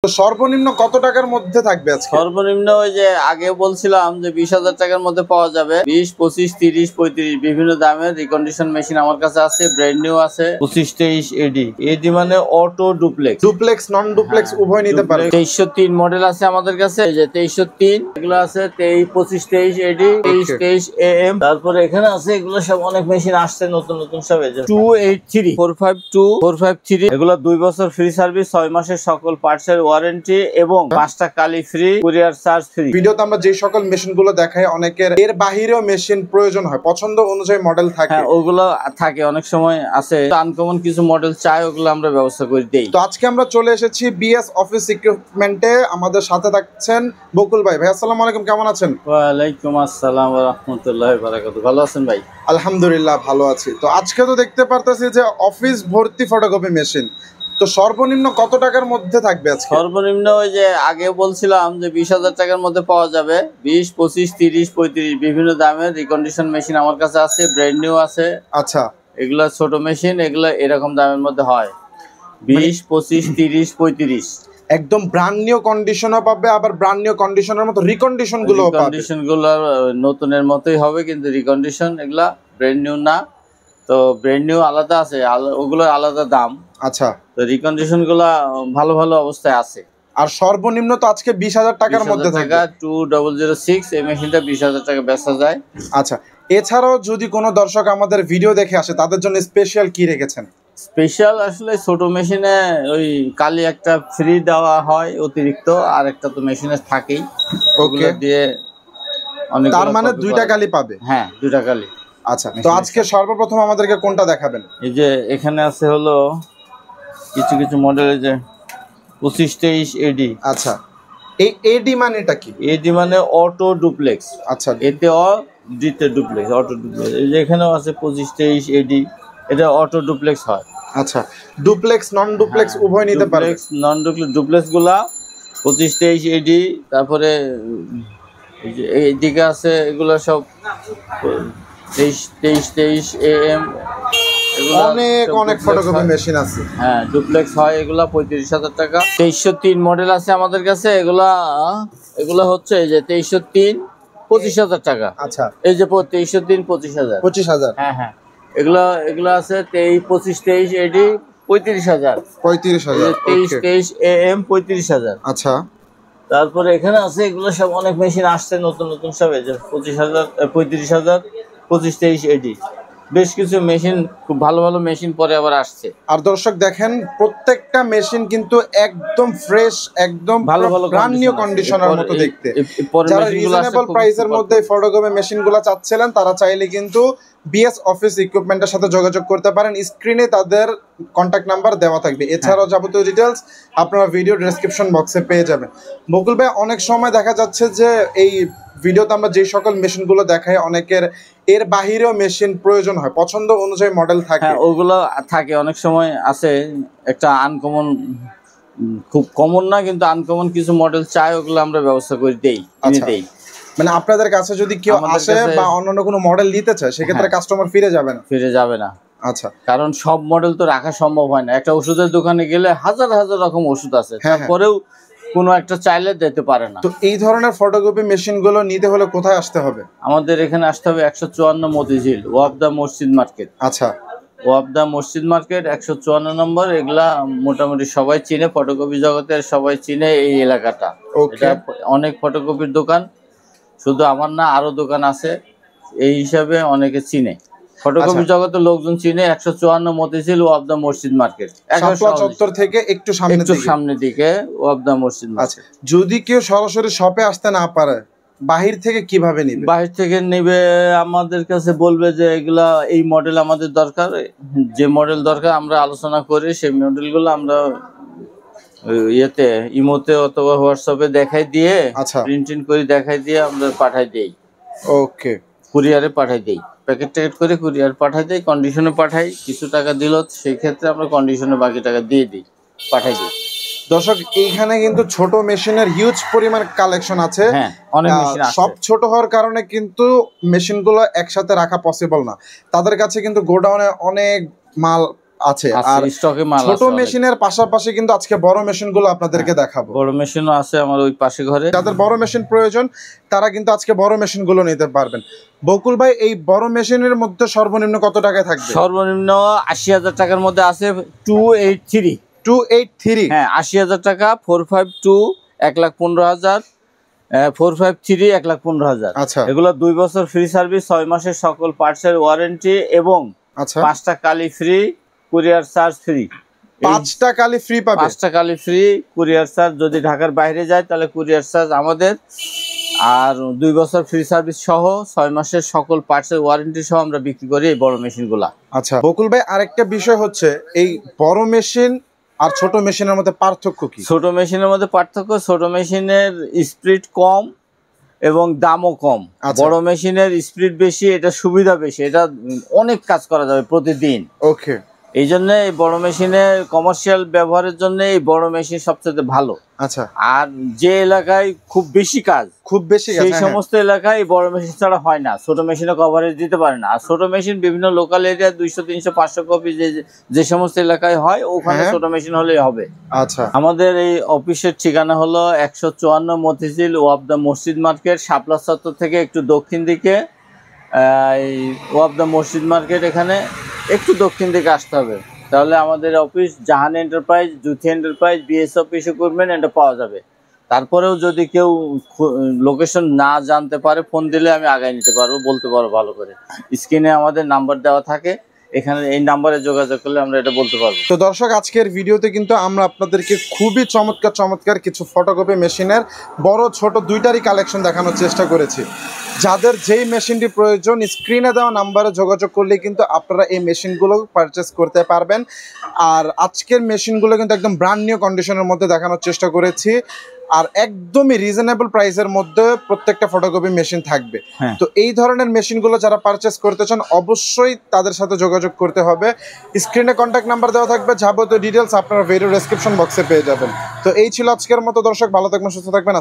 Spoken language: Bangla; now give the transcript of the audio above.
তো সর্বনিম্ন কত টাকার মধ্যে থাকবে আজকে? সর্বনিম্ন ওই যে আগে বলছিলাম যে 20,000 টাকার মধ্যে পাওয়া যাবে। 20, 25, 30, 35 বিভিন্ন দামের রিকন্ডিশন মেশিন আমার কাছে আছে। ব্র্যান্ড নিউ আছে 25, 23 এডি। এডি মানে অটো ডুপ্লেক্স, ডুপ্লেক্স নন ডুপ্লেক্স উভয় নিতে পারবে। 2303 মডেল আছে আমাদের কাছে। এই যে 2303 এগুলো আছে। 23, 25, 23 এডি, 23, 23 এএম। তারপরে এখানে আছে এগুলো সব অনেক মেশিন আসছে নতুন নতুন সব। এই যে 283 452 453 এগুলো 2 বছর ফ্রি সার্ভিস, 6 মাসের সকল পার্টসের ওয়ারেন্টি এবং 5টা কালি ফ্রি, কুরিয়ার চার্জ ফ্রি। ভিডিওতে আমরা যে সকল মেশিনগুলো দেখাই অনেকের এর বাহিরেও মেশিন প্রয়োজন হয়, পছন্দ অনুযায়ী মডেল থাকে। হ্যাঁ, ওগুলো থাকে, অনেক সময় আছে আনকমন কিছু মডেল চাই, ওগুলো আমরা ব্যবস্থা করে দেই। তো আজকে আমরা চলে এসেছি বিএস অফিস ইকুইপমেন্টে। আমাদের সাথে থাকছেন বকুল ভাই। ভাই আসসালামু আলাইকুম, কেমন আছেন? ওয়ালাইকুম আসসালাম ওয়া রাহমাতুল্লাহি ওয়া বারাকাতুহু। ভালো আছেন ভাই? আলহামদুলিল্লাহ ভালো আছি। তো আজকে তো দেখতে পারতেছি যে অফিস ভর্তি ফটোকপি মেশিন। তো সর্বনিম্ন কত টাকার মধ্যে থাকবে আজকে? সর্বনিম্ন ওই যে আগে বলছিলাম যে 20,000 টাকার মধ্যে পাওয়া যাবে। 20, 25, 30, 35 বিভিন্ন দামের রিকন্ডিশন মেশিন আমার কাছে আছে। ব্র্যান্ড নিউ আছে। আচ্ছা, এগুলা ছোট মেশিন, এগুলা এরকম দামের মধ্যে হয় 20, 25, 30, 35। একদম ব্র্যান্ড নিউ কন্ডিশনও পাবে, আবার ব্র্যান্ড নিউ কন্ডিশনের মতো রিকন্ডিশন গুলো পাবে। রিকন্ডিশন গুলো নতুনের মতোই হবে, কিন্তু রিকন্ডিশন এগুলা ব্র্যান্ড নিউ না। তো ব্র্যান্ড নিউ আলাদা আছে, ওগুলো আলাদা দাম। আচ্ছা, তো রিকন্ডিশন গুলা ভালো ভালো অবস্থায় আছে। আর সর্বনিম্ন তো আজকে 20,000 টাকার মধ্যে থাকবে। 2006 এই মেশিনটা 20,000 টাকা বেচা যায়। আচ্ছা, এছাড়াও যদি কোনো দর্শক আমাদের ভিডিও দেখে আসে তাদের জন্য স্পেশাল কি রেখেছেন? স্পেশাল আসলে ছোট মেশিনে ওই কালি একটা ফ্রি দেওয়া হয় অতিরিক্ত, আর একটা তো মেশিনে থাকেই, ওগুলো দিয়ে অনেক। তার মানে দুইটা কালি পাবে? হ্যাঁ, দুইটা কালি। আচ্ছা, তো আজকে সর্বপ্রথম আমাদেরকে কোনটা দেখাবেন? এই যে এখানে আছে হলো কিছু কিছু মডেলের যে 25, 23 এডি। আচ্ছা, এই এডি মানেটা কি? এডি মানে অটো ডুপ্লেক্স। আচ্ছা, এতে ডিতে ডুপ্লেক্স, অটো ডুপ্লেক্স। এই যে এখানেও আছে 25, 23 এডি, এটা অটো ডুপ্লেক্স হয়। আচ্ছা, ডুপ্লেক্স নন ডুপ্লেক্স উভয় নিতে পারবে? নন ডুপ্লেক্স, ডুপ্লেক্স গুলা 25, 23 এডি। তারপরে এই যে এইদিকে আছে এগুলো সব 23, 23 এএম। অনেক অনেক ফটোকপি মেশিন আছে। হ্যাঁ, ডুপ্লেক্স হয় এগুলা 35,000 টাকা। 2303 মডেল আছে আমাদের কাছে। এগুলা হচ্ছে এই যে 2303 25,000 টাকা। আচ্ছা, এই যে 2303 25,000। 25,000? হ্যাঁ হ্যাঁ, এগুলা আছে 23, 25, 23 এডি 35,000। 35,000। 23, 23 এএম 35,000। আচ্ছা, তারপরে এখানে আছে এগুলো সব অনেক মেশিন আসছে নতুন নতুন সব। এই যে 25,000, 35,000, 25, 23 এডি। বেশ কিছু মেশিন, খুব ভালো ভালো মেশিন পরে আবার আসছে। আর দর্শক দেখেন প্রত্যেকটা মেশিন কিন্তু একদম ফ্রেশ, একদম ভালো ভালো ব্র্যান্ড নিউ কন্ডিশনের মতো দেখতে। যারা রিজনেবল প্রাইসের মধ্যে ফটোকপি মেশিনগুলো চাচ্ছিলেন তারা চাইলে কিন্তু বিএস অফিস ইকুইপমেন্টের সাথে যোগাযোগ করতে পারেন। স্ক্রিনে তাদের কন্ট্যাক্ট নাম্বার দেওয়া থাকবে। এছাড়াও যাবতীয় ডিটেলস আপনারা ভিডিও ডেসক্রিপশন বক্সে পেয়ে যাবেন। বকুল ভাই, অনেক সময় দেখা যাচ্ছে যে এই ভিডিওতে আমরা যে সকল মেশিনগুলো দেখাই অনেকের এর বাহিরেও মেশিন প্রয়োজন হয়, পছন্দ অনুযায়ী মডেল থাকে। হ্যাঁ, ওগুলো থাকে, অনেক সময় আছে একটা আনকমন, খুব কমন না কিন্তু আনকমন কিছু মডেল চাই, ওগুলো আমরা ব্যবস্থা করে দেই। মানে আপনাদের কাছে যদি কেউ আসে বা অন্যান্য কোনো মডেল নিতে চায় সেক্ষেত্রে কাস্টমার ফিরে যাবে না? আচ্ছা, কারণ সব মডেল তো রাখা সম্ভব হয় না। একটা ওষুধের দোকানে গেলে হাজার হাজার রকম ওষুধ আছে, তারপরেও কোনো একটা চাইলে দিতে পারে না। তো এই ধরনের ফটোকপি মেশিনগুলো নিতে হলে কোথায় আসতে হবে? আমাদের এখানে আসতে হবে 154 মতিঝিল, ওয়াবদা মসজিদ মার্কেট। আচ্ছা, ওয়াবদা মসজিদ মার্কেট 154 নম্বর। এগুলা মোটামুটি সবাই চিনে, ফটোকপি জগতের সবাই চিনে এই এলাকাটা। এটা অনেক ফটোকপির দোকান, শুধু আমার না, আরো দোকান আছে, এই হিসাবে অনেকে চিনে, ফটোকপি জগতের লোকজন চিনে। 154 মতিঝিল, ওয়াবদা মসজিদ মার্কেট, চত্বর থেকে একটু সামনের দিকে ওয়াবদা মসজিদ মার্কেট। যদি কেউ সরাসরি শপে আসতে না পারে, বাহির থেকে কিভাবে নিবে? বাহির থেকে নিবে, আমাদের কাছে বলবে যে এগুলা এই মডেল আমাদের দরকার, যে মডেল দরকার আমরা আলোচনা করি, সেই মডেলগুলো আমরা ইয়েতে ইমোতে অথবা হোয়াটসঅ্যাপে দেখাই দিয়ে, প্রিন্ট করে দেখাই দিয়ে আমরা পাঠাই দেই। ওকে, কুরিয়ারে পাঠাই দেই, প্যাকেট করে কুরিয়ার পাঠাই দেই, কন্ডিশনে পাঠাই। কিছু টাকা দিল, সেই ক্ষেত্রে আমরা কন্ডিশনে বাকি টাকা দিয়ে দিই, পাঠাই দিই। দর্শক, এইখানে কিন্তু ছোট মেশিনের হিউজ পরিমাণ কালেকশন আছে। হ্যাঁ, অনেক মেশিন আছে। সব ছোট হওয়ার কারণে কিন্তু মেশিনগুলো একসাথে রাখা পসিবল না। তাদের কাছে কিন্তু গোডাউনে অনেক মাল আছে। আর স্টকে মাল ছোট মেশিনের পাশাপাশি কিন্তু আজকে বড় মেশিনগুলো আপনাদেরকে দেখাবো। বড় মেশিনও আছে আমার ওই পাশে ঘরে। যাদের বড় মেশিন প্রয়োজন তারা কিন্তু আজকে বড় মেশিনগুলো নিতে পারবেন। বকুল ভাই, এই বড় মেশিনের মধ্যে সর্বনিম্ন কত টাকায় থাকবে? সর্বনিম্ন ৮০,০০০ টাকার মধ্যে আছে 283। হ্যাঁ, ৮০,০০০ টাকা, 452 ১,১৫,০০০, 453 ১,১৫,০০০। আচ্ছা, এগুলো 2 বছর ফ্রি সার্ভিস, 6 মাসের সকল পার্টসের ওয়ারেন্টি এবং 5টা কালি ফ্রি, কুরিয়ার চার্জ ফ্রি। 5টা কালি ফ্রি পাবে? 5টা কালি ফ্রি, কুরিয়ার চার্জ যদি ঢাকার বাইরে যায় তাহলে কুরিয়ার চার্জ আমাদের। আর 2 বছর ফ্রি সার্ভিস সহ 6 মাসের সকল পার্টসের ওয়ারেন্টি সহ আমরা বিক্রি করি এই বড় মেশিনগুলা। আচ্ছা বকুল ভাই, আরেকটা বিষয় হচ্ছে এই বড় মেশিন আর ছোট মেশিনের মধ্যে পার্থক্য কি? ছোট মেশিনের মধ্যে পার্থক্য, ছোট মেশিনের স্পিড কম এবং দামও কম। বড় মেশিনের স্পিড বেশি, এটা সুবিধা বেশি, এটা অনেক কাজ করা যাবে প্রতিদিন। ওকে, এই জন্য এই বড় মেশিনের কমার্শিয়াল ব্যবহারের জন্য এই বড় মেশিন সবচেয়ে ভালো। আচ্ছা, আর যে এলাকায় খুব বেশি কাজ সেই সমস্ত এলাকায় বড় মেশিন ছাড়া হয় না, ছোট মেশিনে কভারেজ দিতে পারে না। আর ছোট মেশিন বিভিন্ন লোকাল এরিয়া 200, 300, 500 কপি যে সমস্ত এলাকায় হয় ওখানে ছোট মেশিন হলেই হবে। আচ্ছা, আমাদের এই অফিসের ঠিকানা হলো 154 মতিঝিল ওয়াব দ্য মসজিদ মার্কেট, শাপলা চত্বর থেকে একটু দক্ষিণ দিকে। এই ওয়াব দ্য মসজিদ মার্কেট এখানে একটু দক্ষিণ দিকে আসতে হবে, তাহলে আমাদের অফিস জাহান এন্টারপ্রাইজ, জুথি এন্টারপ্রাইজ, বিএস অফিসে করবেন, এটা পাওয়া যাবে। তারপরেও যদি কেউ লোকেশন না জানতে পারে ফোন দিলে আমি আগায় নিতে পারবো, বলতে পারবো ভালো করে। স্ক্রিনে আমাদের নাম্বার দেওয়া থাকে, এখানে এই নাম্বারে যোগাযোগ করলে আমরা এটা বলতে পারবো। তো দর্শক, আজকের ভিডিওতে কিন্তু আমরা আপনাদেরকে খুবই চমৎকার কিছু ফটোকপি মেশিনের বড় ছোট দুইটারই কালেকশন দেখানোর চেষ্টা করেছি। যাদের যেই মেশিনটি প্রয়োজন স্ক্রিনে দেওয়া নাম্বারে যোগাযোগ করলে কিন্তু আপনারা এই মেশিনগুলো পারচেস করতে পারবেন। আর আজকের মেশিনগুলো কিন্তু একদম ব্র্যান্ড নিউ কন্ডিশনের মধ্যে দেখানোর চেষ্টা করেছি, আর একদমই রিজনেবল প্রাইসের মধ্যে প্রত্যেকটা ফটোকপি মেশিন থাকবে। তো এই ধরনের মেশিনগুলো যারা পারচেস করতে চান অবশ্যই তাদের সাথে যোগাযোগ করতে হবে। স্ক্রিনে কন্ট্যাক্ট নাম্বার দেওয়া থাকবে, যাবতীয় ডিটেলস আপনারা ভিডিও ডেসক্রিপশন বক্সে পেয়ে যাবেন। তো এই ছিল আজকের মতো দর্শক, ভালো থাকবেন, সুস্থ থাকবেন।